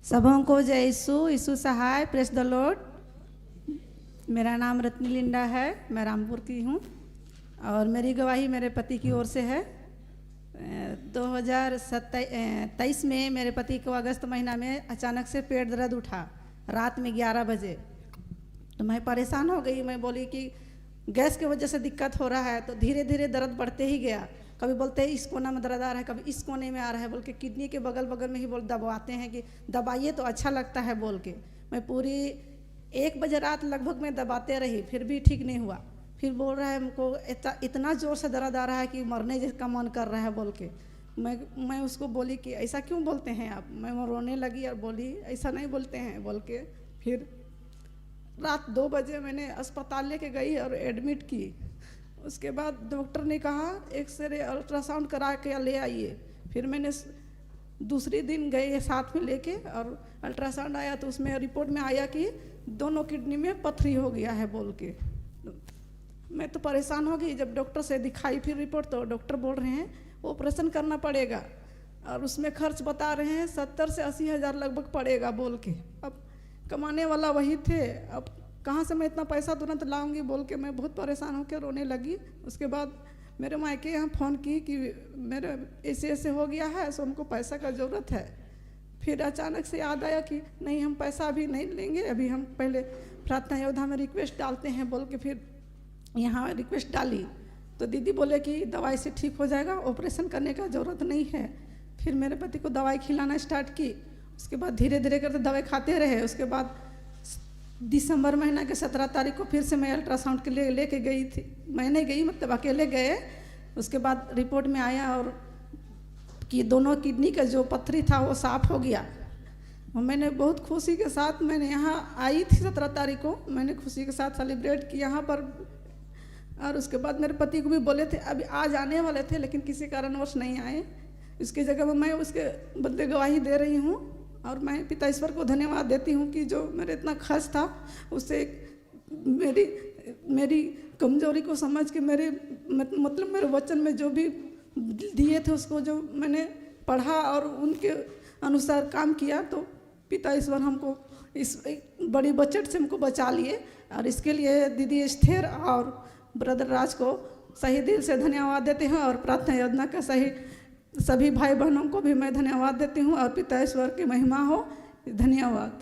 सबों को जय यीशु सहाय, प्रेस द लॉर्ड। मेरा नाम रत्नी लिंडा है, मैं रामपुर की हूँ और मेरी गवाही मेरे पति की ओर से है। 2023 में मेरे पति को अगस्त महीना में अचानक से पेट दर्द उठा रात में 11 बजे। तो मैं परेशान हो गई। मैं बोली कि गैस की वजह से दिक्कत हो रहा है। तो धीरे धीरे दर्द बढ़ते ही गया। कभी बोलते हैं इस कोना में दर्द आ रहा है, कभी इस कोने में आ रहा है बोल के किडनी के बगल बगल में ही बोल दबाते हैं कि दबाइए तो अच्छा लगता है बोल के। मैं पूरी 1 बजे रात लगभग में दबाते रही, फिर भी ठीक नहीं हुआ। फिर बोल रहा है हमको इतना ज़ोर से दर्द आ रहा है कि मरने जैसा मन कर रहा है बोल के। मैं उसको बोली कि ऐसा क्यों बोलते हैं आप। मैं रोने लगी और बोली ऐसा नहीं बोलते हैं बोल के। फिर रात 2 बजे मैंने अस्पताल लेके गई और एडमिट की। उसके बाद डॉक्टर ने कहा एक्सरे अल्ट्रासाउंड करा के ले आइए। फिर मैंने दूसरे दिन गए साथ में लेके और अल्ट्रासाउंड आया तो उसमें रिपोर्ट में आया कि दोनों किडनी में पथरी हो गया है बोल के। मैं तो परेशान हो गई। जब डॉक्टर से दिखाई फिर रिपोर्ट तो डॉक्टर बोल रहे हैं ऑपरेशन करना पड़ेगा और उसमें खर्च बता रहे हैं 70 से 80 हज़ार लगभग पड़ेगा बोल के। अब कमाने वाला वही थे, अब कहाँ से मैं इतना पैसा तुरंत लाऊंगी बोल के मैं बहुत परेशान होकर रोने लगी। उसके बाद मेरे मायके यहाँ फ़ोन की कि मेरे ऐसे ऐसे हो गया है, सो हमको पैसा का ज़रूरत है। फिर अचानक से याद आया कि नहीं हम पैसा अभी नहीं लेंगे, अभी हम पहले प्रार्थना योद्धा में रिक्वेस्ट डालते हैं बोल के फिर यहाँ रिक्वेस्ट डाली। तो दीदी बोले कि दवाई से ठीक हो जाएगा, ऑपरेशन करने का ज़रूरत नहीं है। फिर मेरे पति को दवाई खिलाना स्टार्ट की। उसके बाद धीरे धीरे करते दवाई खाते रहे। उसके बाद दिसंबर महीना के 17 तारीख को फिर से मैं अल्ट्रासाउंड के लिए लेके गई थी। मैं नहीं गई, मतलब अकेले गए। उसके बाद रिपोर्ट में आया और कि दोनों किडनी का जो पथरी था वो साफ़ हो गया। और मैंने बहुत खुशी के साथ मैंने यहाँ आई थी 17 तारीख को, मैंने खुशी के साथ सेलिब्रेट की यहाँ पर। और उसके बाद मेरे पति को भी बोले थे अभी आज आने वाले थे लेकिन किसी कारणवश नहीं आए। इसकी जगह में मैं उसके बदले गवाही दे रही हूँ और मैं पिता ईश्वर को धन्यवाद देती हूँ कि जो मेरे इतना खर्च था उससे मेरी कमजोरी को समझ के मतलब मेरे वचन में जो भी दिए थे उसको जो मैंने पढ़ा और उनके अनुसार काम किया तो पिता ईश्वर हमको इस बड़ी बजट से हमको बचा लिए। और इसके लिए दीदी एस्थेर और ब्रदर राज को सही दिल से धन्यवाद देते हैं और प्रार्थना योजना का सभी भाई बहनों को भी मैं धन्यवाद देती हूँ और पिता ईश्वर की महिमा हो। धन्यवाद।